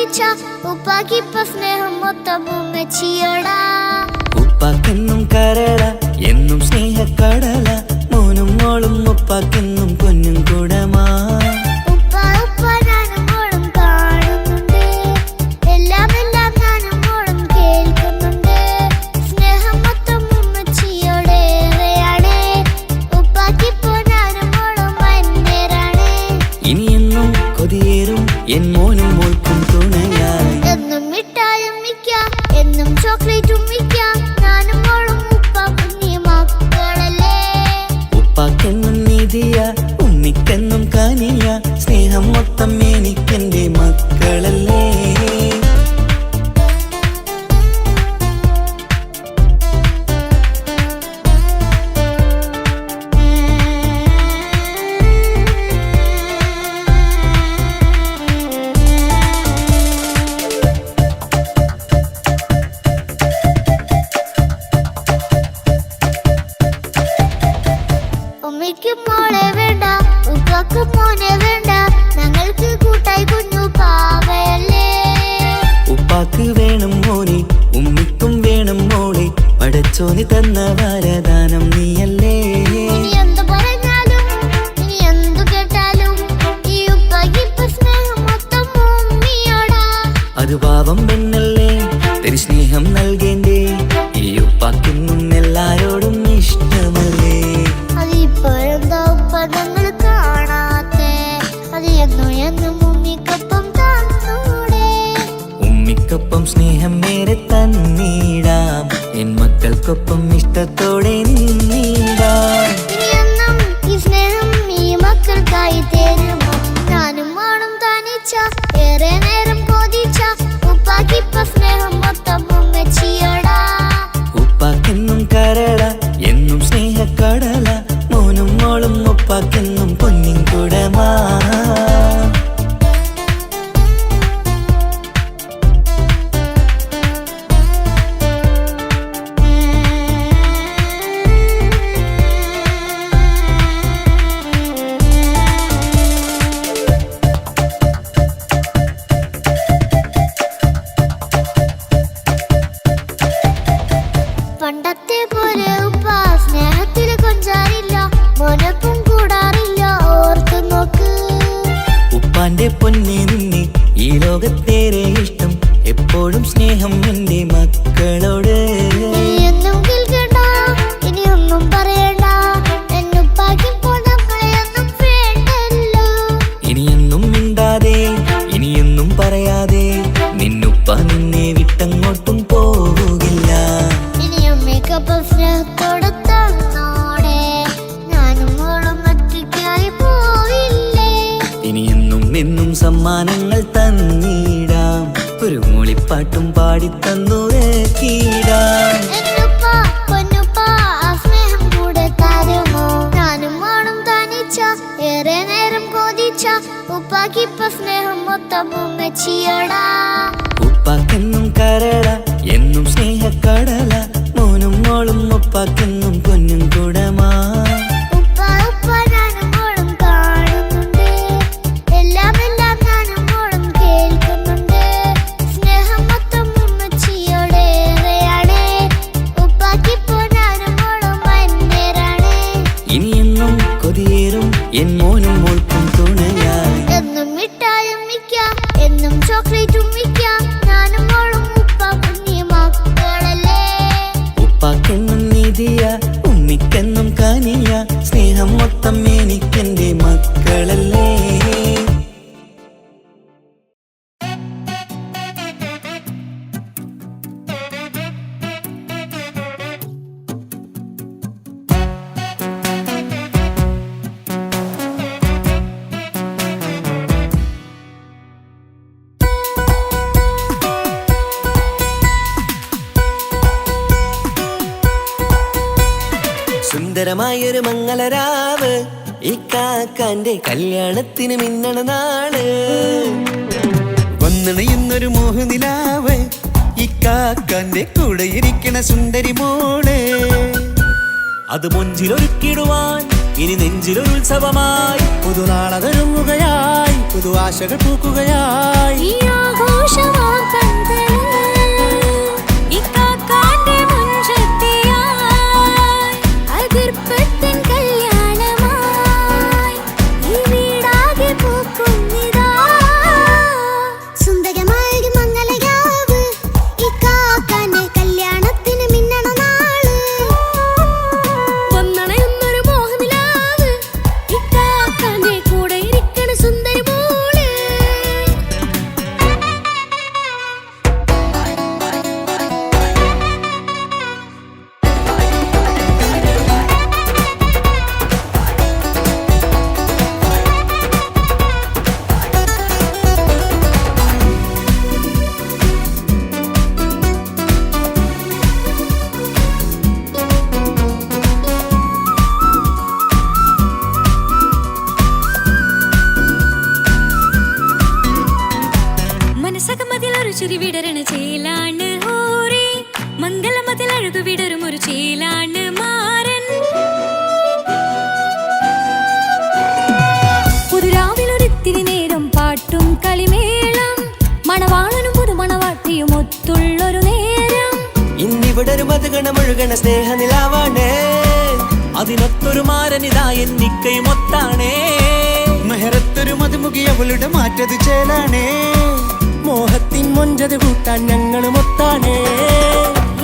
തോന്നിച്ച ഉപ്പാക്കിപ്പ സ്നേഹം മൊത്തം ഉമ്മച്ചിയോടാ. ഉപ്പാക്കെന്നും കരള എന്നും സ്നേഹക്കടല, മോനും മോളും ഉപ്പാക്കെന്നും പൊന്നും കൂടമാ. ഉപ്പ ഉപ്പ ഞാനും മോളും കാണുന്നുണ്ട്, എല്ലാം എല്ലാം ഞാനും മോളും കേൾക്കുന്നുണ്ട്. സ്നേഹം മൊത്തം ഉമ്മച്ചിയോടേറെയാണ്, ഉപ്പാക്കിപ്പോ ഞാനും മോളും അന്യരാണ്. ഇനിയെന്നും കൊതിയേറും എൻ മോനും മോൾക്കും തുണയായി. എന്നും മിഠായും മിക്കാം, എന്നും ചോക്ലേറ്റും മിക്കാം, ഞാനും മോളും ഉപ്പ കുഞ്ഞി മക്കളല്ലേ. ഉപ്പാക്കെന്നും നീതിയ ഉമ്മിക്കെന്നും കാനിയ, സ്നേഹം മൊത്തം എനിക്കെന്റെ മക്കളല്ലേ. ഉമ്മയ്ക്ക് മോളെ വേണ്ട, ഉപ്പാക്ക് മോനെ വേണ്ട, ഞങ്ങൾക്ക് കൂട്ടായി കുഞ്ഞു പാവയല്ലേ. ഉപ്പാക്ക് വേണം മോനെ, ഉമ്മിക്കും വേണം മോളെ, പടച്ചോന് തന്ന വരദാനം നീയല്ലേ. ഇനി എന്തു പറഞ്ഞാലും ഇനി എന്തു കേട്ടാലും ഈ ഉപ്പാക്കിപ്പ സ്നേഹം മൊത്തം ഉമ്മിയോടാ. അത് പാവം പെണ്ണല്ലേ, തരി സ്നേഹം നൽകേണ്ടേ, ഈ ഉപ്പാക്കെന്നും എല്ലാരോടും ഇഷ്ടമല്ലേ. അതിപ്പോഴെന്താ ഉപ്പ ഞങ്ങൾ കാണാത്തെ, അത് എന്നും എന്നും ഉമ്മിക്കൊപ്പം തന്നൂടെ. ഉമ്മിക്കൊപ്പം സ്നേഹം മേരെ തന്നീടാം, എൻ മക്കൾക്കൊപ്പം ഇഷ്ടത്തോടെ നിന്നീടാം. ഇനിയെന്നും ഈ സ്നേഹം ഈ മക്കൾക്കായി തരുമോ, ഞാനും മോളും തനിച്ച ഏറെ നേരം കൊതിച്ച ഉപ്പാക്കിപ്പ സ്നേഹം മൊത്തം ഉമ്മച്ചിയോടാ. ഉപ്പാക്കെന്നും കരള എന്നും സ്നേഹക്കടല, മോനും മോളും ഉപ്പാക്കെന്നും പൊന്നിൻ കൂടമാ. പണ്ടത്തെ പോലെ ഉപ്പ സ്നേഹത്തിൽ കൊഞ്ചാറില്ല, മോനൊപ്പം കൂടാറില്ല, ഓർത്തു നോക്ക്. ഉപ്പാന്റെ പൊന്നെ നിന്നെ ഈ ലോകത്തേറെ ഇഷ്ടം, എപ്പോഴും സ്നേഹം എന്റെ മക്കളോട്. ഇനിയൊന്നും കേൾക്കണ്ട, ഇനിയൊന്നും പറയണ്ട, എന്നുപ്പാക്കിപ്പോ നമ്മളെയൊന്നും വേണ്ടല്ലോ. ഇനിയൊന്നും മിണ്ടാതെ ഇനിയൊന്നും പറയാതെ, നിന്നുപ്പ നിന്നെ വിട്ടങ്ങോട്ടും പോവുകില്ല. ഇനിയും മേക്കപ്പ് സ്നേഹത്തോടെ തന്നോടെ, ഞാനും മോളും ഒറ്റയ്ക്കായി പോയില്ലേ. ഇനിയെന്നും എന്നും സമ്മാനങ്ങൾ തന്നീടാം, ഒരു മൂളിപ്പാട്ടും പാടിത്തന്നുറക്കീടാം. എന്നുപ്പ പൊന്നുപ്പ ആ സ്നേഹം കൂടെ തരുമോ, ഞാനും മോളും തനിച്ച ഏറെ നേരം കൊതിച്ച ഉപ്പാക്കിപ്പ സ്നേഹം മൊത്തം ഉമ്മച്ചിയോടാ. ഉപ്പാക്കെന്നും കരള എന്നും സ്നേഹക്കടല, മോനും മോളും ഉപ്പാക്കെന്നും പൊന്നും കൂടമാ. ഉപ്പ ഉപ്പ ഞാനും മോളും കാണുന്നുണ്ട്, എല്ലാം എല്ലാം ഞാനും മോളും കേൾക്കുന്നുണ്ട്. സ്നേഹം മൊത്തം ഉമ്മച്ചിയോടേറെയാണ്, ഉപ്പാക്കിപ്പോ ഞാനും മോളും അന്യരാണ്. ഇനിയെന്നും കൊതിയേറും എൻ മോനും മോൾക്കും തുണയായി. എന്നും മിഠായും മിക്കാം, എന്നും ചോക്ലേറ്റും മിക്കാം, ഞാനും മോളും ഉപ്പ കുഞ്ഞി മക്കളല്ലേ. ഉപ്പാക്കെന്നും നീതിയ ഉമ്മിക്കെന്നും കാനിയ, സ്നേഹം മൊത്തം എനിക്കെന്റെ മക്കളല്ലേ. സുന്ദരമായൊരു മംഗളരാവ്, ഈ കാക്കാന്റെ കല്യാണത്തിന് മിന്നണ നാള്. വന്നണയുന്നൊരു മോഹനിലാവ്, ഈ കാക്കാന്റെ കൂടെ ഇരിക്കണ സുന്ദരി മോള്. അത് മുഞ്ചിലൊരുക്കിടുവാൻ ഇനി നെഞ്ചിലൊരുത്സവമായി, പുതുനാളതൊരുങ്ങുകയായി, പുതു ആശകൾ പൂക്കുകയായി. ഈ ആഘോഷം സകമതിലൊരു ചിരി വിടരണ ചേലാണ് ഹോറി, മംഗലമതിലഴകു വിടരും ഒരു ചേലാണ് മാരൻ. പുതുരാവിലൊരിത്തിരി നേരം പാട്ടും കളിമേളം, മണവാളനും പുതുമണവാട്ടിയും ഒത്തുള്ളൊരു നേരം. ഇന്നിവിടെ ഒരു മധുഗണമൊഴുകണ സ്നേഹനിലാവാണേ, അതിനൊത്തൊരു മാരനിതാ എന്നിക്കയും ഒത്താണേ. മെഹറത്തൊരു മധുമുഖി അവളുടെ മാറ്റത് ചേലാണേ, മോഹത്തിൻ മൊഞ്ചത് കൂട്ടാൻ ഞങ്ങളും ഒത്താണേ.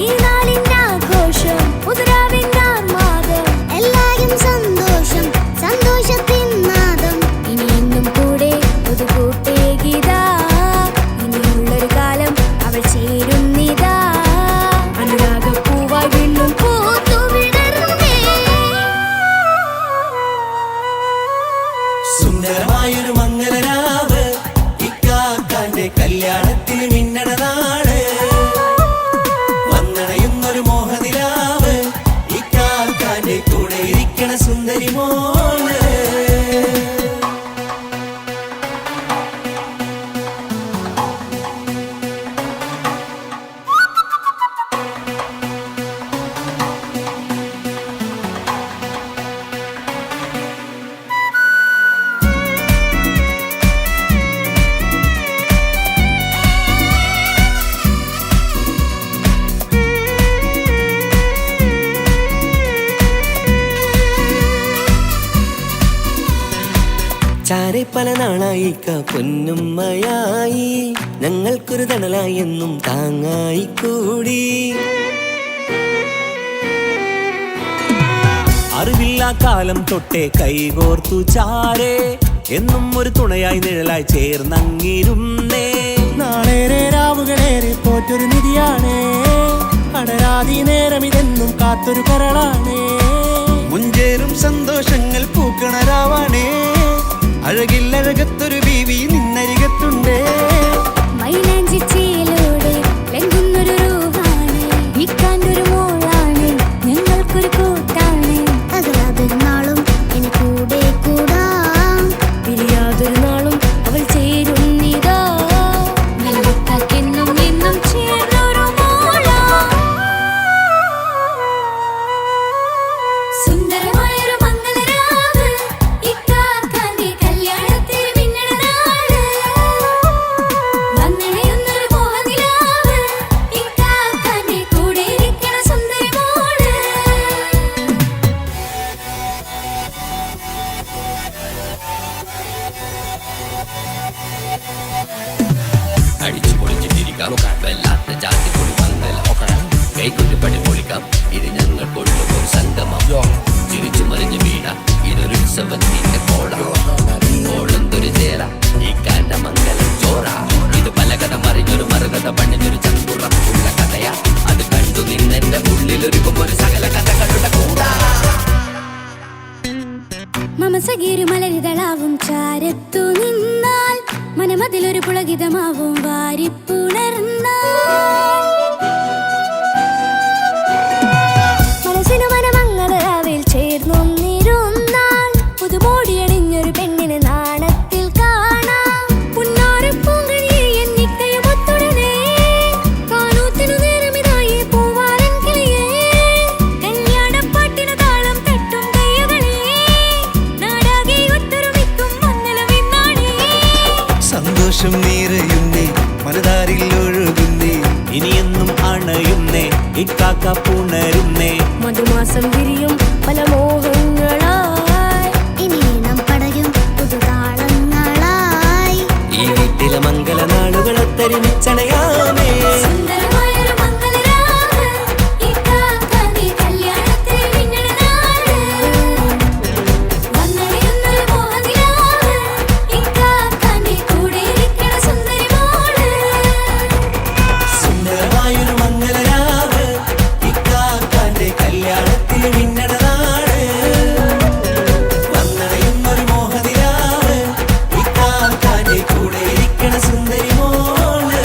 ഈ നാളിന്റെ ആഘോഷം പുതുരാവിന്റെ ആർമാദം, എല്ലാരും സന്തോഷം സന്തോഷത്തിൻ നാദം. ഇനി എന്നും കൂടെ പുതുകൂട്ടേ ഗീതാ, ഇനിയുള്ളൊരു കാലം അവൾ ചേരുന്നിതാ. അനുരാഗപ്പൂവായി വീണ്ടും പൂത്തുവിടരുന്നേ. സുന്ദരമായൊരു മംഗലരാവ്, ഇക്കാക്കാന്റെ കല്യാണത്തിന് മിന്നണ നാട്. വന്നണയുന്നൊരു മോഹനിലാവ്, ഇക്കാക്കാന്റെ കൂടെ ഇരിക്കണ സുന്ദരി മോള്. ചാരെ പല നാളായി പൊന്നുമ്മയായി, ഞങ്ങൾക്കൊരു തണലായി എന്നും താങ്ങായി കൂടി. അറിവില്ലാ കാലം തൊട്ടേ കൈകോർത്തു ചാരേ, എന്നും ഒരു തുണയായി നിഴലായി ചേർന്നങ്ങിരുന്നേ. നാളേറെ രാവുകളേറെ പോറ്റൊരു നിധിയാണേ, അടരാതി നേരം ഇതെന്നും കാത്തൊരു കരളാണേ. മുഞ്ചേറും സന്തോഷങ്ങൾ പൂക്കണരാവാണേ, അഴകില്ലഴകത്തൊരു ബീവി നിന്നരികത്തുണ്ടേ. മൈലാഞ്ചിച്ചേലോടെ ലംഘുന്നൊരു രൂപാണ്, ഇക്കാണ്ടൊരു മോളാണ്, ഞങ്ങൾക്കൊരു കൂട്ടാണ്. അകലാതൊരു നാളും ഇനി കൂടെ കൂടാം, പിരിയാതൊരു നാളും അവൾ ചേരുന്നിതാ. നൽകത്താക്കെന്നും എന്നും ചേർന്നൊരു മോള. സുന്ദരമായൊരു മംഗലരാവ്, ഇക്കാക്കാന്റെ കല്യാണത്തിന് മിന്നണ നാട്. വന്നണയുന്നൊരു മോഹനിലാവ്, ഇക്കാക്കാന്റെ കൂടെ ഇരിക്കണ സുന്ദരി മോള്. അടിച്ചു പൊളിച്ചിട്ടിരിക്കാം, വല്ലാത്ത ജാതി പൊളി മംഗലം. കൈകൊണ്ട് പടി പൊളിക്കാം, ഇത് ഞങ്ങൾക്കുള്ള ഒരു സംഗമം. ചിരിച്ചു മറിഞ്ഞു വീണ ഇതൊരു ഉത്സവത്തിന്റെ കോളം. കോളന്തൊരു ചേര ഈ കാണ്ട മംഗലം ചോറ. ഇത് പല കഥ മറിഞ്ഞൊരു മറുകഥ പണിഞ്ഞൊരു ചങ്കുറപ്പുള്ള കഥയാ. അത് കണ്ടു നിന്നെന്റെ ഉള്ളിലൊരുക്കും ഒരു സകല കഥകളുടെ കൂടാ. മമസഗീരു മലരിതളാവും ചാരത്തു നിന്നാൽ, മനമതിലൊരു പുളകിതമാവും വാരിപ്പുണർന്നാൽ. മനസ്സിനു മനമംഗലരാവിൽ ചേർന്നൊന്നിരുന്നാൽ, പുതുമോടിയണിഞ്ഞൊരു പെണ്ണിന് നാണത്തിൽ കാണാം. പുന്നാരപ്പൂങ്കണിയെ എന്നിക്കയും ഒത്തുടനെ, കാനൂത്തിനു നേരമിതായി പൂവാലൻ കിളിയേ. കല്യാണപ്പാട്ടിനു താളം തട്ടും കയ്യുകളേ, നാടാകെ ഒത്തൊരുമിക്കും മംഗലമെന്നാണേ. സന്തോഷം നിറയുന്നേ, മനതാരിൽ ഒഴുകുന്നേ, ഇനിയെന്നും അണയുന്നേ, ഇക്കാക്ക പുണരുന്നേ. മധുമാസം വിരിയും പല മോഹങ്ങളായി, ഇനി നാം പടരും പുതുതാളങ്ങളായി. ഈ വീട്ടിലെ മംഗല നാളുകളൊത്തരിമിച്ചണയാമേ. സുന്ദരമായൊരു മംഗലരാവ്, ഇക്കാക്കാന്റെ കല്യാണത്തിന് മിന്നണ നാട്. വന്നണയുന്നൊരു മോഹനിലാവ്, ഇക്കാക്കാന്റെ കൂടെ ഇരിക്കണ സുന്ദരി മോള്. സുന്ദരമായൊരു മംഗലരാവ്, ഇക്കാക്കാന്റെ കല്യാണത്തിന് മിന്നണ നാട്. വന്നണയുന്നൊരു മോഹനിലാവ്, ഇക്കാക്കാന്റെ കൂടെ ഇരിക്കണ സുന്ദരി മോള്.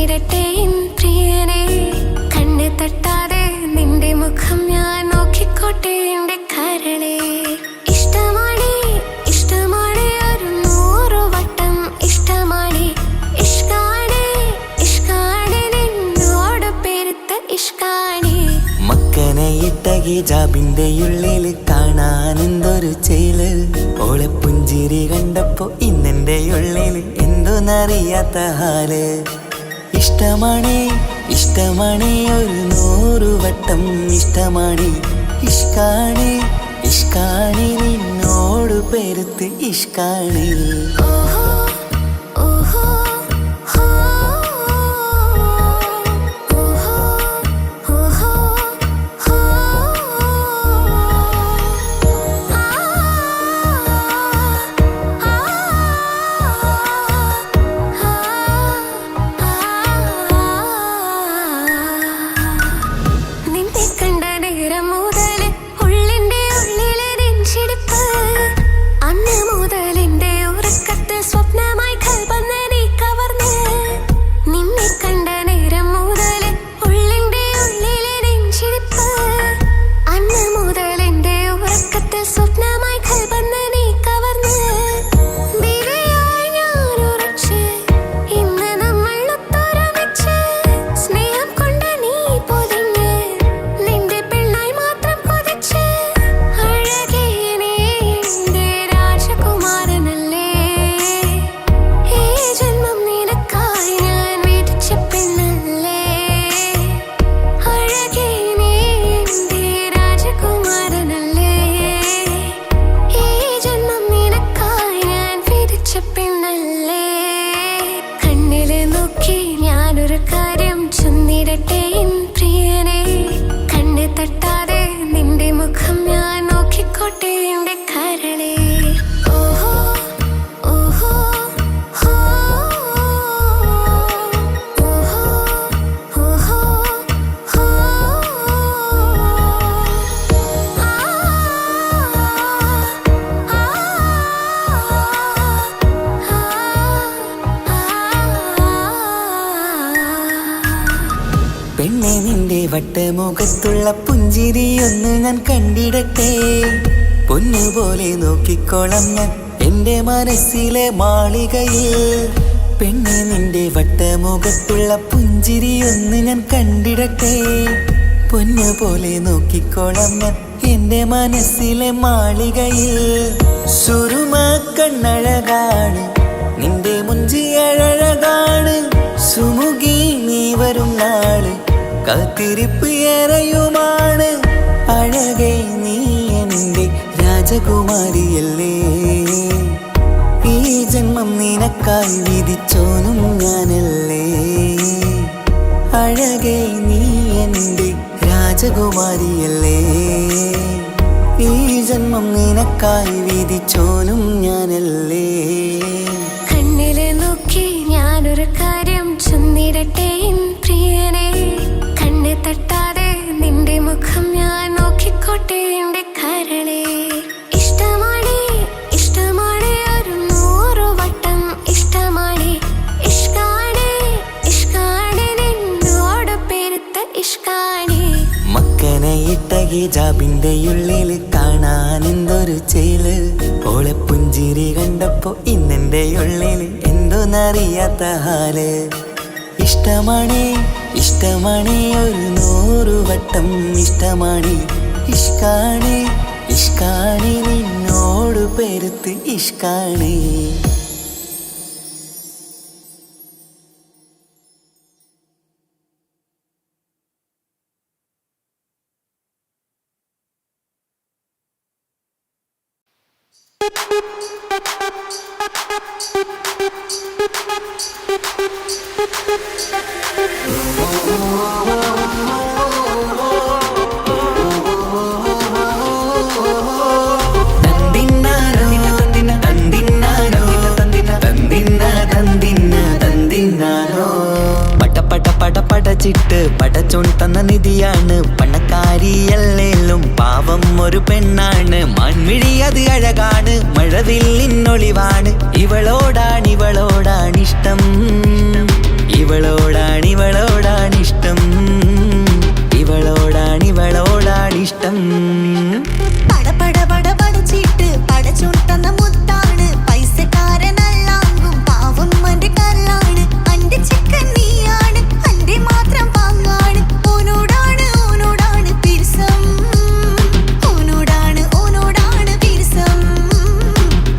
ചൊന്നിടട്ടെ എൻ പ്രിയനെ കണ്ണ് തട്ടാതെ നിന്റെ മുഖം ഞാൻ നോക്കിക്കോട്ടെ എന്റെ കരളെ ഇഷ്ടമാണ് ഇഷ്ടമാണ് ഒരു 100 വട്ടം ഇഷ്ടമാണ് ഇഷ്കാണ് ഇഷ്കാണ് നിന്നോട് പെരുത്ത ഇഷ്കാണ് മക്കനെ ഇട്ട ഹിജാബിന്റെ ഉള്ളിൽ കാണാൻ എന്തൊരു ചേല് ഓളെ പുഞ്ചിരി കണ്ടപ്പോ ഇന്നെന്റെ ഉള്ളിൽ എന്തോന്നറിയാത്ത ഹാല് ഇഷ്ടമാണ് ഇഷ്ടമാണ് ഒരു 100 വട്ടം ഇഷ്ടമാണ് ഇഷ്കാണ് ഇഷ്കാണ് നിന്നോട് പെരുത്ത് ഇഷ്കാണ് ഓഹോ ഓഹോ ഹോ ഓഹോ ഓഹോ ഹോ നിന്നെ കണ്ട നേരം മുതൽ ഉള്ളിന്റെ ഉള്ളിലെ നെഞ്ചിടിപ്പ് അന്ന് മുതൽ എന്റെ ഉറക്കത്തിൽ സ്വപ്നമായി കൽപ്പന നീ കവർന്ന് നിന്നെ കണ്ട നേരം മുതൽ ഉള്ളിന്റെ ഉള്ളിലെ നെഞ്ചിടിപ്പ് അന്ന് മുതൽ എന്റെ ഉറക്കത്തിൽ സ്വപ്നമായി കൽപ്പന നീ കവർന്ന് വിരയായി ഞാൻ ഉറച്ച് ഇന്ന് നമ്മൾ ഒത്തൊരുമിച്ച് സ്നേഹം കൊണ്ട് നീ പൊതിഞ്ഞ് നിന്റെ പെണ്ണായി മാത്രം കൊതിച്ച് അഴകേ നീ എന്റെ രാജകുമാരനല്ലേ ഈ ജന്മം നിനക്കായി ഞാൻ വിധിച്ച പെണ്ണല്ലേ അഴകേ നീ എന്റെ രാജകുമാരനല്ലേ ഈ ജന്മം നിനക്കായി ഞാൻ വിധിച്ച പെണ്ണല്ലേ കണ്ണില് നോക്കി ഞാനൊരു കാര്യം ചൊന്നിടട്ടെ എൻ പ്രിയനെ കണ്ണ് തട്ടാതെ നിന്റെ മുഖം ഞാൻ നോക്കിക്കോട്ടെ എന്റെ കരളെ ഓഹോ ഓഹോ ഹോ ഓഹോ ഓഹോ ഹോ പെണ്ണെ നിന്റെ വട്ടമുഖത്തുള്ള പുഞ്ചിരിയൊന്ന് ഞാൻ കണ്ടിടട്ടെ പൊന്നുപോലെ നോക്കിക്കോളം ഞാൻ എന്റെ മനസ്സിലെ മാളികയിൽ പെണ്ണെ നിന്റെ വട്ടമുഖത്തുള്ള പുഞ്ചിരിയൊന്ന് ഞാൻ കണ്ടിടട്ടെ പൊന്നുപോലെ നോക്കിക്കോളം ഞാൻ എന്റെ മനസ്സിലെ മാളികയിൽ സുറുമ കണ്ണഴകാണ് നിന്റെ മുഞ്ചിയഴകാണ് സുമുഖി നീ വരും നാള് കാത്തിരിപ്പ് ഏറെയുമാണ് അഴകെ നീ എന്റെ രാജകുമാരിയല്ലേ ഈ ജന്മം നിനക്കായി വിധിച്ചോനും ഞാനല്ലേ അഴകെ നീ എന്റെ രാജകുമാരിയല്ലേ ഈ ജന്മം നിനക്കായി വിധിച്ചോനും ഞാനല്ലേ കണ്ണില് നോക്കി ഞാനൊരു കാര്യം ചൊന്നിടട്ടെ എൻ പ്രിയനെ കണ്ണ് തട്ടാതെ നിന്റെ മുഖം ഞാൻ നോക്കിക്കോട്ടെ എന്റെ കരളെ ഇഷ്ടമാണ് ഇഷ്ടമാണ് ഒരു 100 വട്ടം ഇഷ്ടമാണ് ഇഷ്കാണ് ഇഷ്കാണ് നിന്നോട് പെരുത്ത ഇഷ്കാണ് മക്കനെ ഇട്ട ഹിജാബിന്റെ ഉള്ളിൽ കാണാൻ എന്തൊരു ചേല് ഓളെ പുഞ്ചിരി കണ്ടപ്പോ ഇന്നെന്റെ ഉള്ളിൽ എന്തോന്നറിയാത്ത ഹാല് ഇഷ്ടമാണ് ഇഷ്ടമാണ് ഒരു 100 വട്ടം ഇഷ്ടമാണ് ഇഷ്കാണ് ഇഷ്കാണ് നിന്നോട് പെരുത്ത് ഇഷ്കാണ് പടച്ചിട്ട് പടച്ചോൺ തന്ന നിധിയാണ് പണക്കാരിയല്ലേലും പാവം ഒരു പെണ്ണാണ് മാൻമിഴി അത് അഴകാണ് മഴവില്ലിന്നൊളിവാണ് ഇവളോടാണിഷ്ടം ഇവളോടാണിഷ്ടം ഇവളോടാണിഷ്ടം പട പട പട പടച്ചിട്ട് പടച്ചോൻ തന്ന മുത്താണ് പൈസക്കാരനല്ലാങ്കും പാവം അന്റെ കല്ലാണ് അന്റെ ചിക്കൻ നീയാണ് അന്റെ മാത്രം പാങ്ങാണ് ഓനോടാണ് പിരിസം ഓനോടാണ് പിരിസം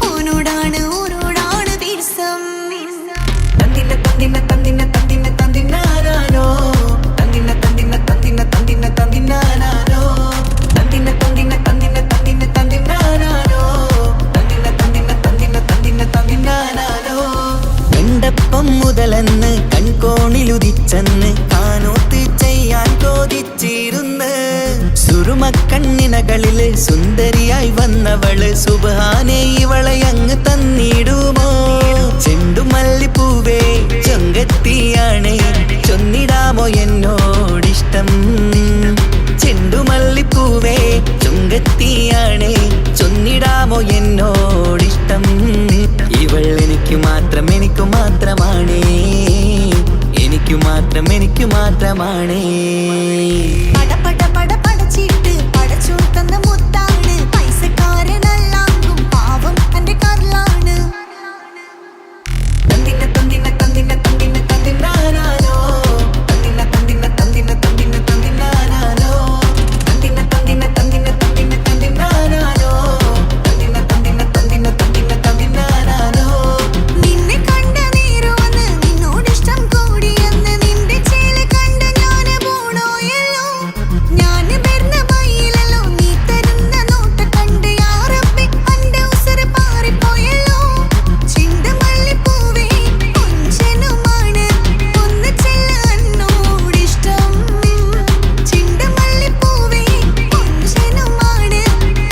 ഓനോടാണ് പിരിസം തന്തിന തന്തിന തന്തിന തന്തിന തന്തിനാനോ തന്തിന തന്തിന തന്തിന തന്തിന തന്തിനാനോ തന്തിന തന്തിന തന്തിന തന്തിന തന്തിനാനോ തന്തിന തന്തിന തന്തിന തന്തിന തന്തിനാനോ കണ്ടപ്പം മുതലെന്ന് കൺകോണിലുദിച്ചെന്ന് കാനോത്ത് ചെയ്യാൻ ചോദിച്ചിരുന്ന് സുറുമക്കണ്ണിനകളില് സുന്ദരിയായി വന്നവള് സുബ്ഹാനേ ഇവളെ അങ്ങ് തന്നിടുമോ ചെണ്ടുമല്ലിപ്പൂവേ ചൊങ്കത്തിയാണ് ചൊന്നിടാമോ എന്നോടിഷ്ടം ചെണ്ടുമല്ലിപ്പൂവേ ചൊങ്കത്തിയാണ് ചൊന്നിടാമോ എന്നോടിഷ്ടം ഇവൾ എനിക്ക് മാത്രമാണേ എനിക്ക് മാത്രമാണേ പട പട പട പടച്ചിട്ട് പടച്ചോൻ തന്ന മുത്താണ് പൈസക്കാരനല്ലാങ്കും പാവം അന്റെ കല്ലാണ് തന്തിന തന്തിന തന്തിന തന്തിന തന്തിനാനോ തന്തിന തന്തിന തന്തിന തന്തിന തന്തിനാനോ തന്തിന തന്തിന തന്തിന തന്തിന തന്തിനാനോ തന്തിന തന്തിന തന്തിന തന്തിന തന്തിനാനോ നിന്നെ കണ്ട നേരുവന്ന് നിന്നോടിഷ്ടം കൂടിയെന്ന് നിന്റെ ചേല് കണ്ട ഞാന് പോണോയല്ലോ ഞാന് വരുന്ന വഴിയിലല്ലോ നീ തരുന്ന നോട്ട കണ്ട് യാ റബ്ബി അന്റെ ഉസറ് പാറിപ്പോയല്ലോ ചിന്തമല്ലിപ്പൂവേ കൊഞ്ചനുമാണ് ഒന്ന് ചെല്ല എന്നോടിഷ്ടം ചിന്തമല്ലിപ്പൂവേ കൊഞ്ചനുമാണ്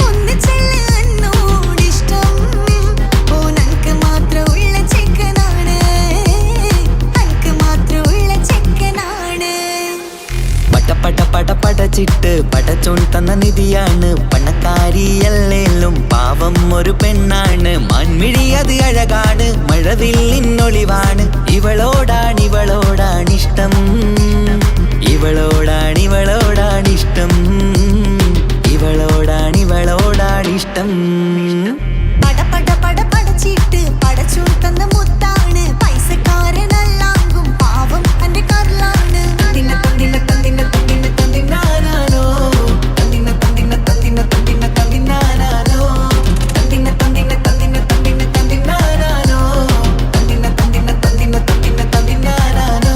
ഒന്ന് ചെല്ല എന്നോടിഷ്ടം ഓനക്ക് മാത്രമുള്ള ചെക്കനാണ് അനക്ക് മാത്രമുള്ള ചെക്കനാണ് പട പട പട പടച്ചിട്ട് പടച്ചോൻ തന്ന നിധിയാണ് പണക്കാരിയല്ലേലും പാവം ഒരു പെണ്ണാണ് മാൻമിഴി അത് അഴകാണ് മഴവില്ലിന്നൊളിവാണ് ഇവളോടാണിഷ്ടം ഇവളോടാണിഷ്ടം ഇവളോടാണിഷ്ടം പട പട പട പടച്ചിട്ട് പടച്ചോൻ തന്ന മുത്താണ് പൈസക്കാരനല്ലാങ്കും പാവം അന്റെ കല്ലാണ് തന്തിന തന്തിന തന്തിന തന്തിന തന്തിനാനോ തന്തിന തന്തിന തന്തിന തന്തിന തന്തിനാനോ തന്തിന തന്തിന തന്തിന തന്തിന തന്തിനാനോ തന്തിന തന്തിന തന്തിന തന്തിന തന്തിനാനോ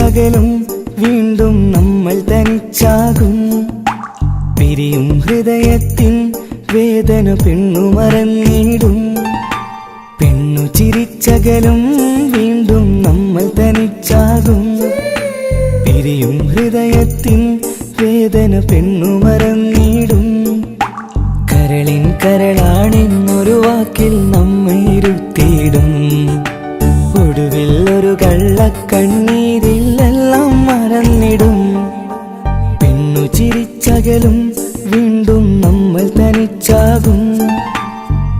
ചിരിച്ചകലും വീണ്ടും നമ്മൾ തനിച്ചാകും. പിരിയും ഹൃദയത്തിൻ വേദന പെണ്ണു മറന്നിടും. പെണ്ണു ചിരിച്ചകലും വീണ്ടും നമ്മൾ തനിച്ചാകും. പിരിയും ഹൃദയത്തിൻ വേദന പെണ്ണു മറന്നിടും. കരളിൻ കരളാണെന്നൊരു വാക്കിൽ നമ്മെ ഇരുത്തിയിടും. ഒടുവിൽ ഒരു കള്ളക്കണ്ണീരിൽ എല്ലാം മറന്നിടും. പെണ്ണു ചിരിച്ചകലും വീണ്ടും നമ്മൾ തനിച്ചാകും.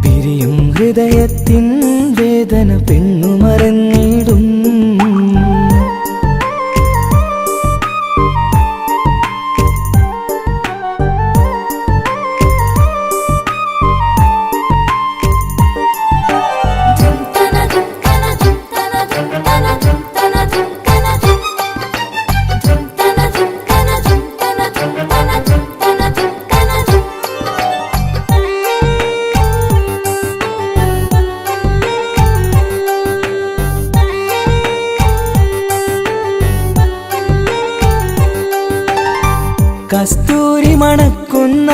പിരിയും ഹൃദയത്തിൻ വേദന പെണ്ണു മറന്നിടും. കസ്തൂരി മണക്കുന്ന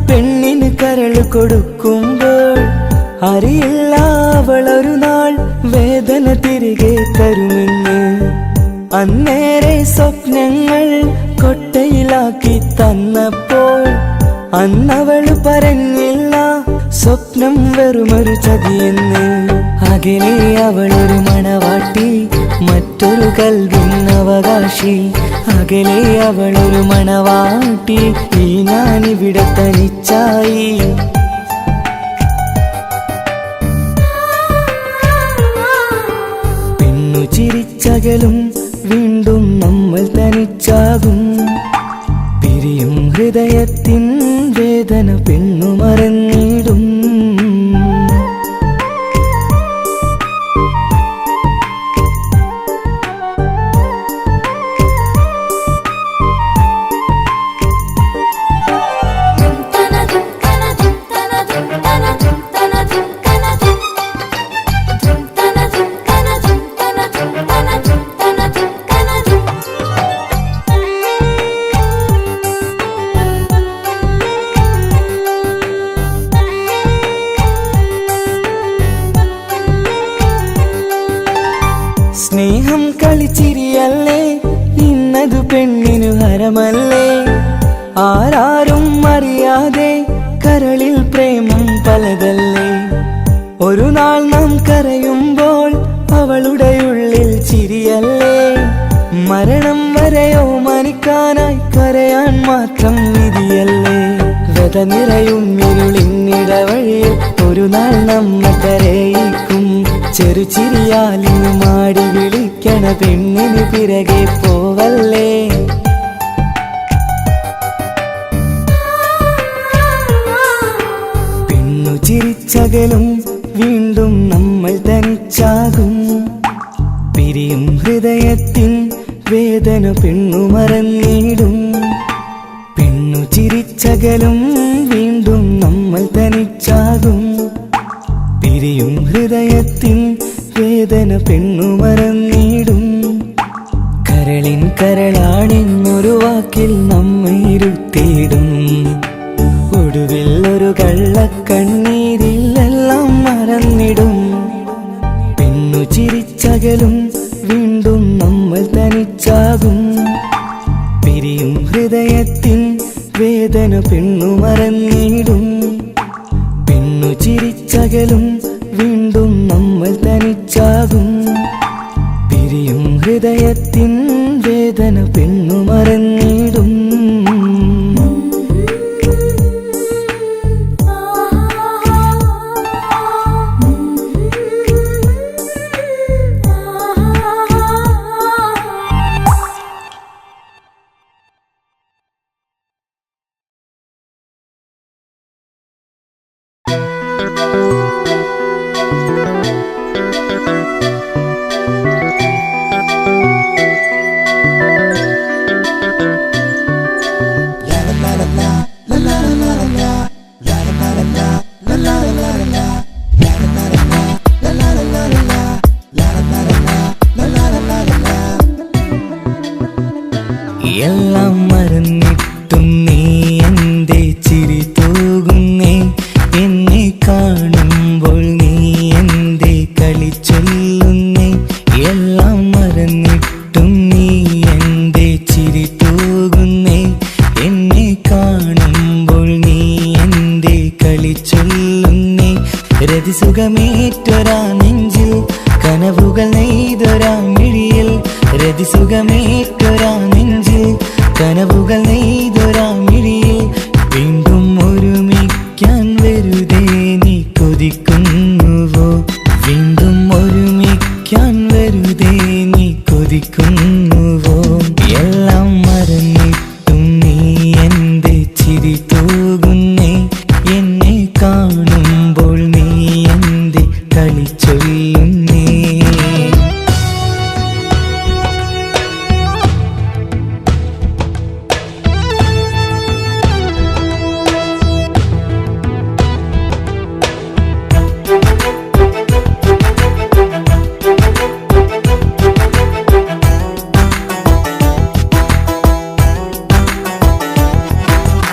പെണ്ണിന് കരള് കൊടുക്കുമ്പോൾ അറിയില്ല അവളൊരു നാൾ വേദന തിരികെ തരുമെന്ന്. അന്നേരെ സ്വപ്നങ്ങൾ കൊട്ടയിലാക്കി തന്നപ്പോൾ അന്നവള് പറഞ്ഞില്ല സ്വപ്നം വെറുമൊരു ചതിയെന്ന്. അകലെ അവളൊരു മണവാട്ടി, മറ്റൊരു കൽവിൻ അവകാശി. അകലെ അവളൊരു മണവാട്ടി, ഈ ഞാനിവിടെ തനിച്ചായി. പെണ്ണു ചിരിച്ചകലും വീണ്ടും നമ്മൾ തനിച്ചാകും. പിരിയും ഹൃദയത്തിൻ വേദന പെണ്ണു മറന്നിടും. സ്നേഹം കളിച്ചിരിയല്ലേ, ഇന്നതു പെണ്ണിനു ഹരമല്ലേ. ആരാരും അറിയാതെ കരളിൽ പ്രേമം പലതല്ലേ. ഒരു നാൾ നാം കരയുമ്പോൾ അവളുടെ ഉള്ളിൽ ചിരിയല്ലേ. മരണം വരെയോ മനിക്കാനായി കരയാൻ മാത്രം വിധിയല്ലേ. വ്യത നിറയും ഇരുളിന്നിടവഴിയിൽ ഒരു നാൾ നമ്മ കരയിക്കും. ചെറുചിരിയാലിന് മാടി വിളിക്കണ പെണ്ണിന് പിറകെ പോവല്ലേ. പെണ്ണു ചിരിച്ചകലും വീണ്ടും നമ്മൾ തനിച്ചാകും. പിരിയും ഹൃദയത്തിൻ വേദന പെണ്ണു മറന്നിടും. പെണ്ണു ചിരിച്ചകലും വീണ്ടും നമ്മൾ തനിച്ചാകും. പിരിയും ഹൃദയത്തിൻ വേദന പെണ്ണു മറന്നിടും. കരളിൻ കരളാണെന്നൊരു വാക്കിൽ നമ്മെ ഇരുത്തിയിടും. ഒടുവിൽ ഒരു കള്ളക്കണ്ണീരിൽ എല്ലാം മറന്നിടും. പെണ്ണു ചിരിച്ചകലും വീണ്ടും നമ്മൾ തനിച്ചാകും. പിരിയും ഹൃദയത്തിൻ വേദന പെണ്ണു മറന്നിടും. പെണ്ണു ചിരിച്ചകലും വീണ്ടും നമ്മൾ തനിച്ചാകും. പിരിയും ഹൃദയത്തിൻ വേദന പെണ്ണു മറന്നിടും. രതിസുഖമേറ്റൊരാ നെഞ്ചിൽ കനവുകൾ നെയ്തൊരാ മിഴിയിൽ രതിസുഖമേറ്റൊരാ നെഞ്ചിൽ കനവുകൾ നെയ്തൊരാ മിഴിയിൽ വീണ്ടും ഒരുമിക്കാൻ വെറുതെ നീ കൊതിക്കുന്നുവോ വീണ്ടും ഒരുമിക്കാൻ വെറുതെ നീ കൊതിക്കുന്നുവോ എല്ലാം മറന്നിട്ടും നീ എന്റെ ചിരി തൂകുന്നേ എന്നെ കാണുമ്പോൾ നീ എന്റെ കളി ചൊല്ലുന്നേ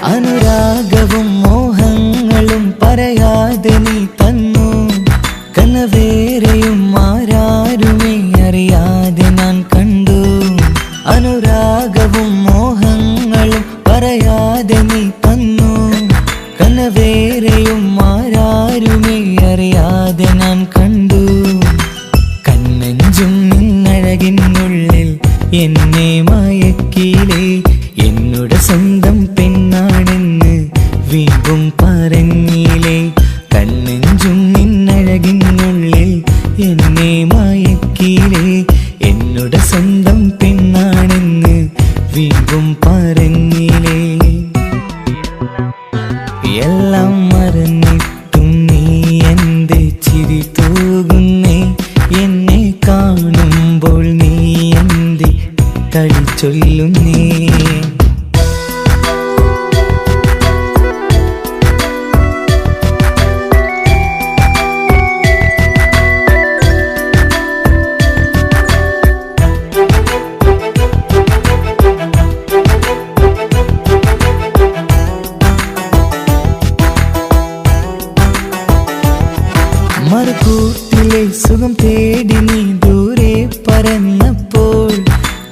അനുരാഗവും മോഹങ്ങളും പറയാതെ നീ തന്നു കനവേറെയും ആരാരുമേ അറിയാതെ ഞാൻ കണ്ടു അനുരാഗവും മോഹങ്ങളും പറയാതെ നീ തന്നു കനവേറെയും ആരാരുമേ അറിയാതെ ഞാൻ കണ്ടു കണ്ണഞ്ചും നിന്നഴകിനുള്ളിൽ എന്നെ മയക്കിലേ എന്നോട് സ്വന്തം പെണ്ണാണെന്ന് വീണ്ടും പറഞ്ഞില്ലേ കണ്ണെഞ്ചും നിന്നഴകിനുള്ളിൽ എന്നെ മയക്കിലേ എന്നോട് സ്വന്തം പെണ്ണാണെന്ന് വീണ്ടും പറഞ്ഞില്ലേ എല്ലാം മറന്നിട്ടും നീ എന്റെ ചിരി തൂകുന്നേ എന്നെ കാണുമ്പോൾ നീ എന്റെ കളി ചൊല്ലുന്നേ മറുകൂട്ടിലെ സുഖം തേടി നീ ദൂരെ പറന്നപ്പോൾ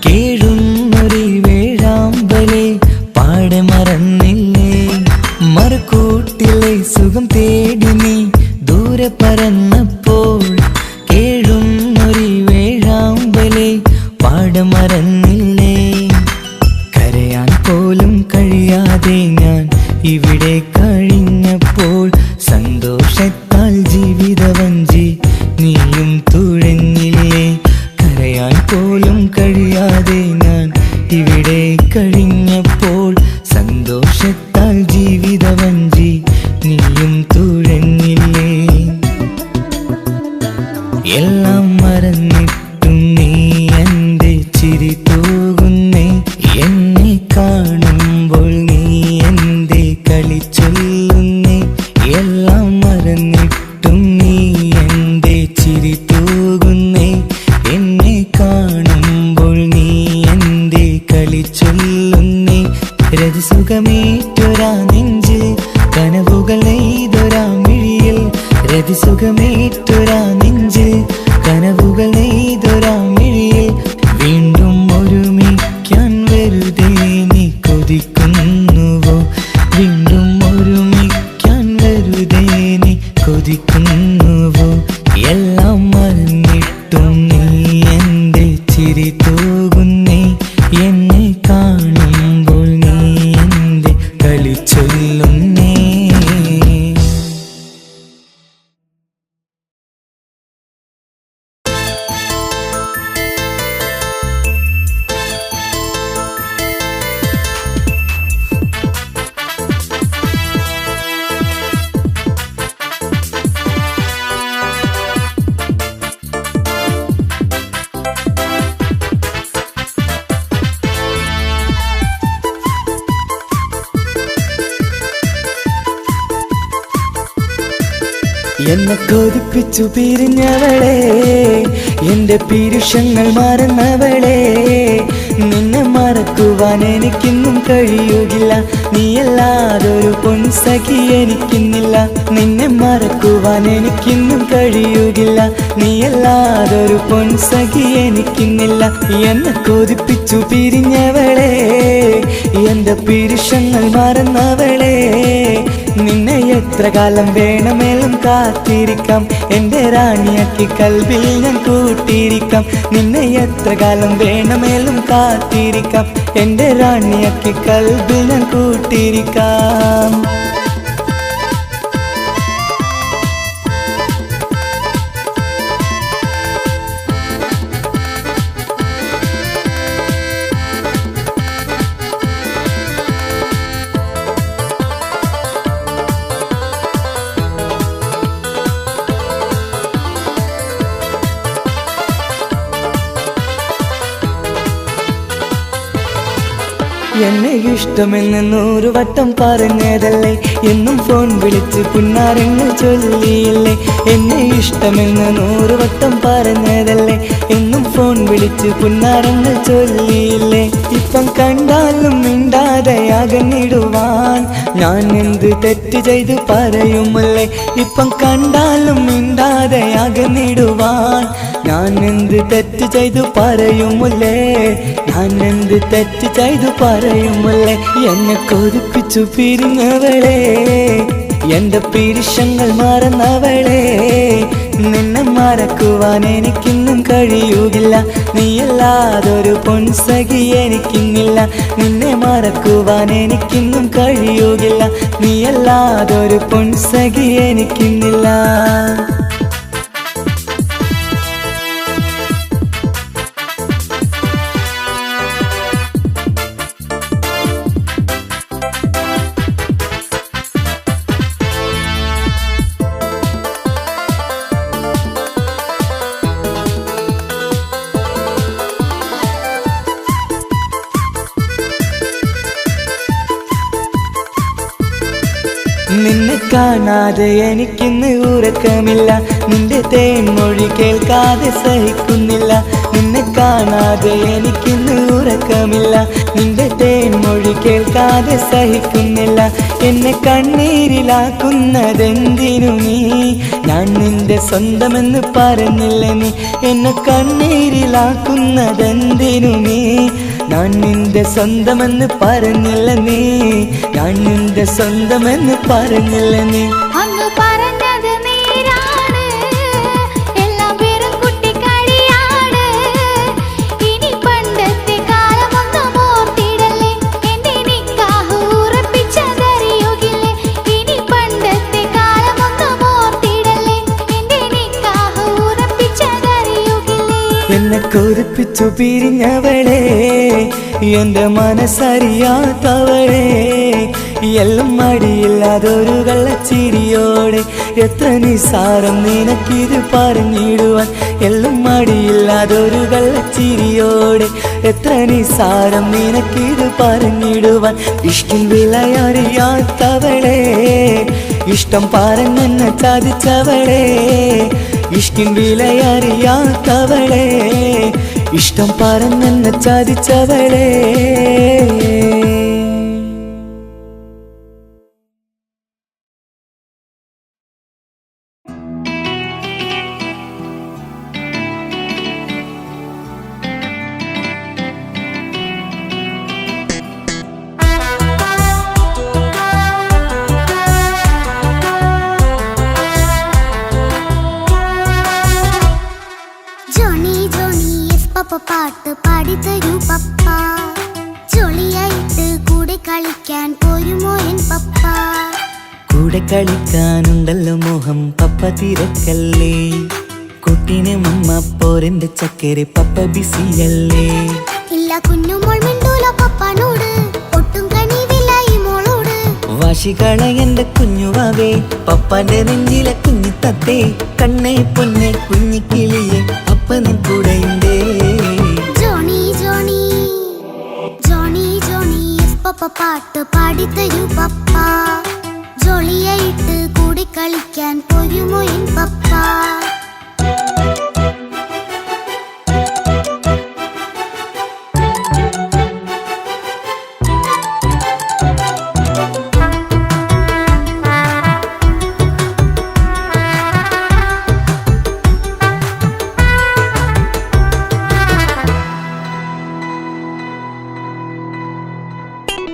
കേഴുന്നൊരു വേഴാമ്പലെ പാടെ മറന്നില്ലേ മറുകൂട്ടിലെ സുഖം തേടി നീ ദൂരെ പറന്നപ്പോൾ കേഴുന്നൊരു വേഴാമ്പലെ പാടെ മറന്നില്ലേ കരയാൻ പോലും കഴിയാതെ ഞാൻ ഇവിടെ കഴിഞ്ഞപ്പോൾ സന്തോഷത്താൽ ജീവിതവഞ്ചി നീയും തുഴഞ്ഞില്ലേ കരയാൻ പോലും കഴിയാതെ ഞാൻ ഇവിടെ കഴിഞ്ഞപ്പോൾ സന്തോഷത്താൽ ജീവിതവഞ്ചി നീയും തുഴഞ്ഞില്ലേ എല്ലാം മറന്നിട്ടും നീ എന്റെ ചിരി തൂകുന്നേ എന്നെ കാണുമ്പോൾ നീ എന്റെ കളി ചൊല്ലുന്നേ എല്ലാം മറന്നിട്ടും നീ എന്റെ ചിരി തൂകുന്നേ എന്നെ കാണുമ്പോൾ നീ എന്റെ കളി ചൊല്ലുന്നേ രതിസുഖമേറ്റൊരാ നെഞ്ചിൽ കനവുകൾ നെയ്തൊരാ മിഴിയിൽ രതിസുഖമേറ്റൊരാ നെഞ്ചിൽ കനവുകൾ നെയ്തൊരാ മിഴിയിൽ വീണ്ടും ഒരുമിക്കാൻ വെറുതെ നീ കൊതിക്കുന്നുവോ വീണ്ടും ഒരുമിക്കാൻ വെറുതെ നീ കൊതിക്കുന്നുവോ എല്ലാം മറന്നിട്ടും നീ എന്റെ ചിരി തൂകുന്നേ എന്നെ കാണുമ്പോൾ നീ എന്റെ കളി ചൊല്ലുന്നേ എന്നെ കൊതിപ്പിച്ചു പിരിഞ്ഞവളെ എന്റെ പീരുഷങ്ങൾ മറന്നവളെ നിന്നെ മറക്കുവാൻ എനിക്കിന്നും കഴിയുകില്ല നീയല്ലാതൊരു പൊൻസഖി എനിക്കിന്നില്ല നിന്നെ മറക്കുവാൻ എനിക്കിന്നും കഴിയുകില്ല നീയല്ലാതൊരു പൊൻസഖി എനിക്കിന്നില്ല എന്നെ കൊതിപ്പിച്ചു പിരിഞ്ഞവളെ എന്റെ പീരുഷങ്ങൾ മറന്നവളെ നിന്നെ എത്ര കാലം വേണമെങ്കിലും കാത്തിരിക്കാം എൻ്റെ റാണിയാക്കി കൽവിൽ ഞാൻ കൂട്ടിയിരിക്കാം നിന്നെ എത്ര കാലം വേണമേലും കാത്തിരിക്കാം എൻ്റെ റാണിയാക്കി കൽവിൽ ഞാൻ കൂട്ടിയിരിക്കാം എന്നെ ഇഷ്ടമെന്ന് 100 വട്ടം പറഞ്ഞതല്ലേ എന്നും ഫോൺ വിളിച്ച് പുന്നാരങ്ങൾ ചൊല്ലിയില്ലേ എന്നെ ഇഷ്ടമെന്ന് 100 വട്ടം പറഞ്ഞതല്ലേ എന്നും ഫോൺ വിളിച്ച് പുന്നാരങ്ങൾ ചൊല്ലിയില്ലേ ഇപ്പം കണ്ടാലും മിണ്ടാതെ അകന്നിടുവാൻ ഞാൻ എന്ത് തെറ്റ് ചെയ്ത് പറയുമല്ലേ ഇപ്പം കണ്ടാലും മിണ്ടാതെ അകന്നിടുവാൻ ഞാൻ എന്ത് തെറ്റ് ചെയ്തു പറയുമല്ലേ ഞാൻ എന്ത് തെറ്റ് ചെയ്തു പറയുമല്ലേ എന്നെ കൊതിപ്പിച്ചു പിരിഞ്ഞവളെ എൻ്റെ പിരിശങ്ങൾ മറന്നവളെ നിന്നെ മറക്കുവാൻ എനിക്കിന്നും കഴിയുകില്ല നീയല്ലാതൊരു പൊൻസഖി എനിക്കിന്നില്ല നിന്നെ മറക്കുവാൻ എനിക്കിന്നും കഴിയുകില്ല നീയല്ലാതൊരു പൊൻസഖി എനിക്കിന്നില്ല നിന്നെ കാണാതെ എനിക്കിന്ന് ഉറക്കമില്ല നിന്റെ തേൻമൊഴി കേൾക്കാതെ സഹിക്കുന്നില്ല നിന്നെ കാണാതെ എനിക്കിന്ന് ഉറക്കമില്ല നിന്റെ തേൻമൊഴി കേൾക്കാതെ സഹിക്കുന്നില്ല എന്നെ കണ്ണീരിലാക്കുന്നതെന്തിനു നീ ഞാൻ നിന്റെ സ്വന്തമെന്ന് പറഞ്ഞില്ല നീ എന്നെ കണ്ണീരിലാക്കുന്നതെന്തിനു നീ ഞാൻ നിന്റെ സ്വന്തമെന്ന് പറഞ്ഞില്ല നീ ഞാൻ നിന്റെ സ്വന്തമെന്ന് പറഞ്ഞില്ല നീ അങ്ങ് പറഞ്ഞത് നേരാണ് എല്ലാം വെറും കുട്ടിക്കളിയാണ് ഇനി പണ്ടത്തെ കാലമൊന്നും ഓർത്തിടല്ലേ എന്റെ നിക്കാഹ് ഉറപ്പിച്ചതറിയുകില്ലേ ഇനി പണ്ടത്തെ കാലമൊന്നും ഓർത്തിടല്ലേ എന്റെ നിക്കാഹ് ഉറപ്പിച്ചതറിയുകില്ലേ എന്നെ കൊതിപ്പിച്ചു പിരിഞ്ഞവളെ എൻ്റെ മനസ്സറിയാത്തവളെ എല്ലാം മടിയില്ലാതൊരു കള്ളച്ചിരിയോടെ എത്ര നിസാരം നിനക്കിത് പറഞ്ഞിടുവാൻ എല്ലാം മടിയില്ലാതൊരു കള്ളച്ചിരിയോടെ എത്ര നിസാരം നിനക്കിത് പറഞ്ഞിടുവാൻ ഇഷ്ടിൻ വിലയറിയാത്തവളെ ഇഷ്ടം പറഞ്ഞെന്നെ ചതിച്ചവളെ ഇഷ്ടിൻ വിലയറിയാത്തവളെ ഇഷ്ടം പറഞ്ഞെന്നെ ചതിച്ചവളെ ജോണി ജോണി എസ് പപ്പ പാട്ട് പാടിത്തരൂ പപ്പ ജോളിയായിട്ട് കൂടെ കളിക്കാൻ പോരുമോ എൻ പപ്പ കൂടെ കളിക്കാനുണ്ടല്ലോ മോഹം പപ്പ തിരക്കല്ലേ കുട്ടീനെ മമ്മ പോരെന്റെ ചക്കര പപ്പ ബിസിയല്ലേ ഇല്ല കുഞ്ഞുമോൾ മിണ്ടൂല പപ്പനോട് ഒട്ടും കണിവില്ല ഈ മോളോട് വാശികള എന്റെ കുഞ്ഞുവാവേ പപ്പാന്റെ നെഞ്ചിലെ കുഞ്ഞിത്തത്തേ കണ്ണേ പൊന്നെ കുഞ്ഞിക്കിളിയെ അപ്പനും കൂടെയുണ്ടേ Johnny Johnny Johnny Johnny yes papa പാട്ട് പാടിത്തരൂ പപ്പ ജോളിയായിട്ട് കൂടെ കളിക്കാൻ പോരുമോ എൻ പപ്പ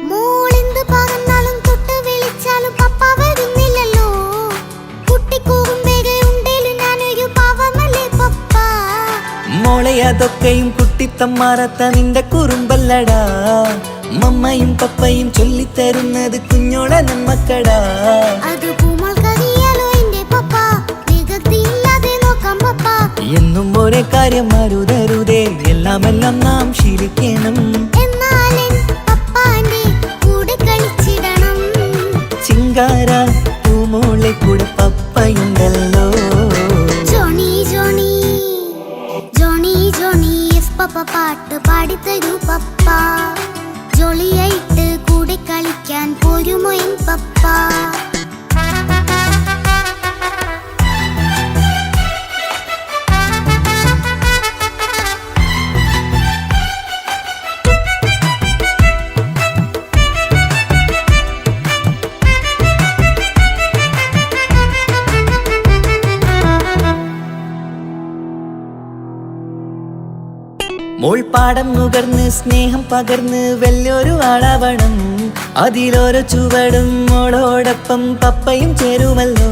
മോളെന്ത് പറഞ്ഞാലും തൊട്ട് വിളിച്ചാലും പപ്പ വരുന്നില്ലല്ലോ കുട്ടിക്കൂ അതൊക്കെയും കുട്ടിത്തമ്മാറത്ത നിന്റെ കുറുമ്പല്ലടാ. മമ്മയും പപ്പയും ചൊല്ലിത്തരുന്നത് കുഞ്ഞോളെ നമ്മക്കടാ. അത് പൂമൾക്കറിയാലോ എന്റെ പപ്പ, വികൃതിയില്ലാതെ നോക്കാം പപ്പ. എന്നും ഒരേ കാര്യം അരുതരുതേ, എല്ലാം നാം ശീലിക്കണം. എന്നാലും പപ്പാന്റെ കൂടെ കളിച്ചിടണം. ചിങ്കാര പൂമോളെ കൂടെ പപ്പയുണ്ടല്ലോ. Johnny Johnny Johnny Johnny yes papa പാട്ട് പാടിത്തരൂ പപ്പ. ജോളിയായിട്ട് കൂടെ കളിക്കാൻ പോരുമോ എൻ പപ്പ. മോൾ പാടം നുകർന്ന് സ്നേഹം പകർന്ന് വലിയൊരു ആളാവണം. അതിലോരോ ചുവടും മോളോടൊപ്പം പപ്പയും ചേരുമല്ലോ.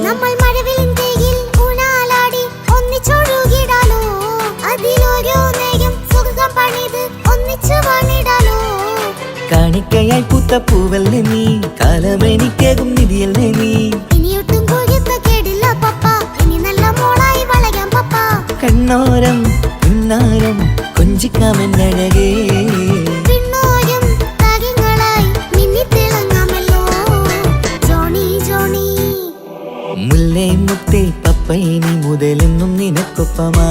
നമ്മൾ മഴവിലിൻ തേകിൽ ഊനാലാടി ഒന്നിച്ചൊഴുകിടാലോ. അതിലോരോ നേരം സുഖം പണിത് ഒന്നിച്ചു വാണിടാലോ. കാണിക്കയായി പൂത്ത പൂവല്ലേ നീ, കാലമെനിക്കേകും നിധിയല്ലേ നീ. ഇനിയൊട്ടും കുഴിത്ത കേടില്ല പപ്പ, ഇനി നല്ല മോളായി വളരാം പപ്പ. കണ്ണോരം പിന്നാരം കൊഞ്ചിക്കാമെന്നഴകേ. പിന്നോരും താരങ്ങളായി മിന്നിത്തിളങ്ങാമല്ലോ. ജോണി ജോണി മുല്ലേ മുത്തേ പപ്പ ഇനി മുതലെന്നും നിനക്കൊപ്പമാ.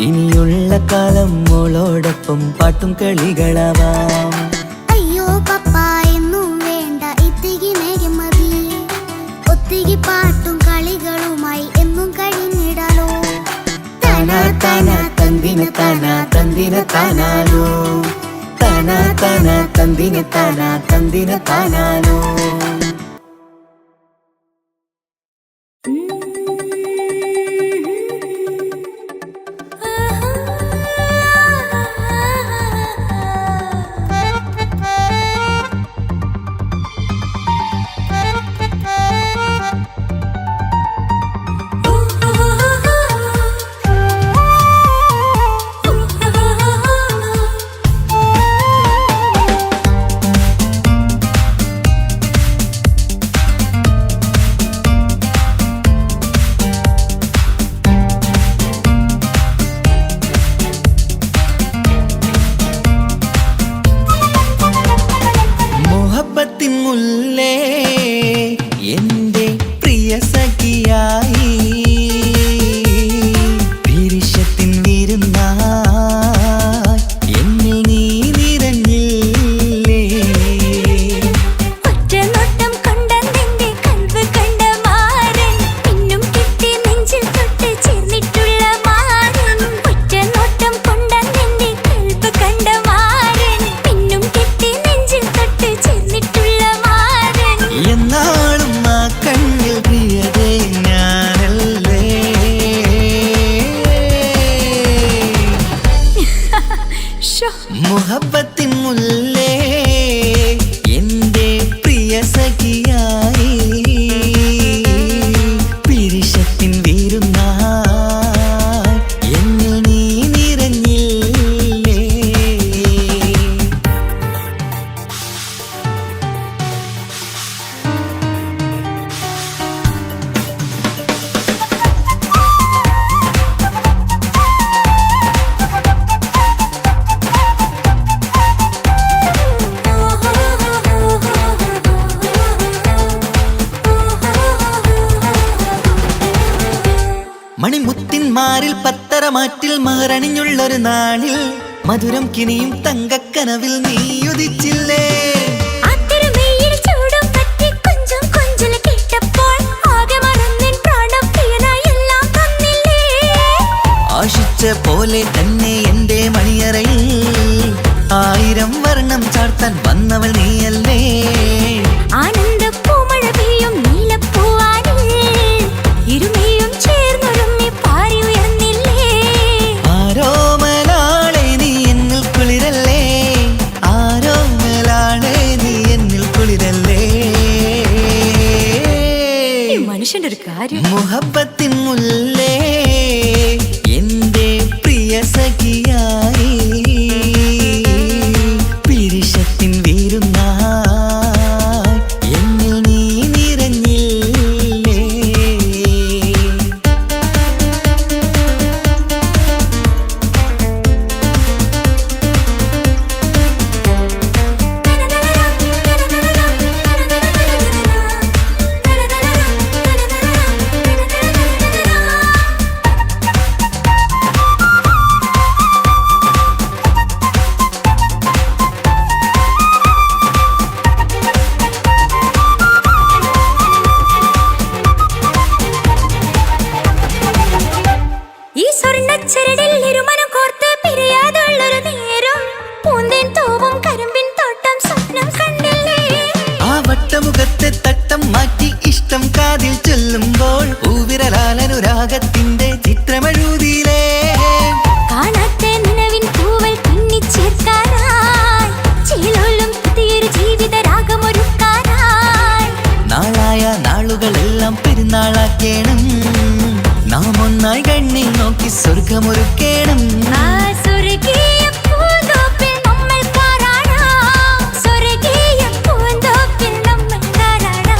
ഇനിയുള്ള കാലം മോളോടൊപ്പം പാട്ടും കളികളാവാം. അയ്യോ പപ്പ എന്നും വേണ്ട ഇത്തിരി നേരം മതി. ഒത്തിരി പാട്ടും കളികളുമായി എന്നും കഴിഞ്ഞിടാലോ. താനാ താനാ തന്തിന താനാ തന്തിന താനാനോ. താനാ താനാ തന്തിന താനാ തന്തിന താനാനോ. മുഹബത്തിൻ മുല്ലേ എന്റെ പ്രിയ സഖിയായി, പിരിശത്തിൻ വിരുന്നായി എന്നിൽ നീ നിറഞ്ഞില്ലേ. ഒറ്റനോട്ടം കൊണ്ട നിന്റെ കൽവ് കണ്ട മാരൻ, പിന്നും കിട്ടി നെഞ്ചിൽ തൊട്ട് ചേർന്നിട്ടുള്ള മാരൻ. ഒറ്റനോട്ടം കൊണ്ട നിന്റെ കൽവ് കണ്ട മാരൻ, പിന്നും കിട്ടി നെഞ്ചിൽ തൊട്ട് ചേർന്നിട്ടുള്ള മാരൻ. എന്നാളും ആ കണ്ണിൽ പ്രിയതേ ഞാനല്ലേ. മുഹബത്തിൻ മുല്ലേ എന്റെ പ്രിയ സഖിയായി, പിരിശത്തിൻ വിരുന്നായി എന്നിൽ നീ നിറഞ്ഞില്ലേ. മണിമുത്തിന്മാരിൽ പത്തരമാറ്റിൽ മഹറണിഞ്ഞുള്ളൊരു നാളിൽ മധുരം കിനിയും തങ്കക്കനവിൽ നീ ഉദിച്ചില്ലേ. ആത്തിരമേയിൽ ചൂടും പറ്റി കൊഞ്ചും കൊഞ്ചൽ കേട്ടപ്പോൾ ആകെ മറന്നിൻ പ്രാണപ്രിയനായി എല്ലാം തന്നില്ലേ. ആശിച്ച പോലെ തന്നെ എന്റെ മണിയറയിൽ 1000 വർണ്ണം ചാർത്താൻ വന്നവൾ നീയല്ലേ. ആനന്ദ പൂമഴ പെയ്യും നീലപ്പൂവാനിൽ ഇരുമയും ചേർന്നൊരുമ്മി പാറി ഉയർന്നില്ലേ. ആരോമലാളെ നീ എന്നിൽ കുളിരല്ലേ, ആരോമലാളെ നീ എന്നിൽ കുളിരല്ലേ. മനുഷ്യന്റെ ഒരു കാര്യം. മുഹബത്തിൻ മുല്ലേ എന്റെ പ്രിയ സഖി തട്ടം മാറ്റി ഇഷ്ടം കാതിൽ ചൊല്ലുമ്പോൾ പൂവിരലാലനുരാഗത്തിന്റെ ചിത്രമെഴുതിയിലേ കാണാത്ത നിലവിൻ പൂവൽ പിന്നിച്ചേർക്കാനായി ചിലോലും പുതിയൊരു ജീവിത രാഗമൊരുക്കാനായി നാളായ നാളുകളെല്ലാം പെരുന്നാളാക്കേണം നാം ഒന്നായി കണ്ണിൽ നോക്കി സ്വർഗമൊരുക്കേണം ആ സ്വർഗീയ പൂന്തോപ്പിൽ നമ്മൾ പാറാടാം സ്വർഗീയ പൂന്തോപ്പിൽ നമ്മൾ പാറാടാം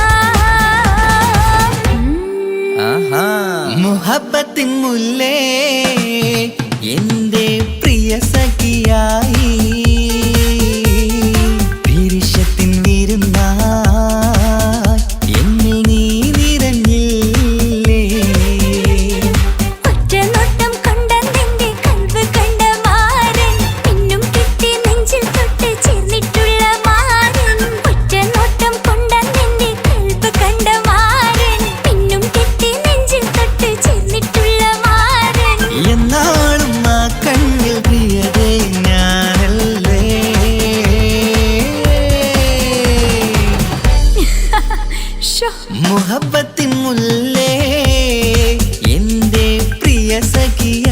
മുഹബത്തിൻ മുല്ലേ എന്റെ പ്രിയ സഖിയായി പിരിശത്തിൻ വിരുന്നായി എന്നിൽ നീ നിറഞ്ഞില്ലേ ഒറ്റ നോട്ടം കൊണ്ട നിന്റെ കൽവ് കണ്ട മാരൻ പിന്നും കിട്ടി നെഞ്ചിൽ തൊട്ട് ചേർന്നിട്ടുള്ള മാരൻ ഒറ്റ നോട്ടം കൊണ്ട നിന്റെ കൽവ് കണ്ട മാരൻ പിന്നും കിട്ടി നെഞ്ചിൽ തൊട്ട് ചേർന്നിട്ടുള്ള മാരൻ എന്നാളും ആ കണ്ണിൽ പ്രിയതേ ഞാനല്ലേ മുഹബത്തിൻ മുല്ലേ എന്റെ പ്രിയ സഖിയ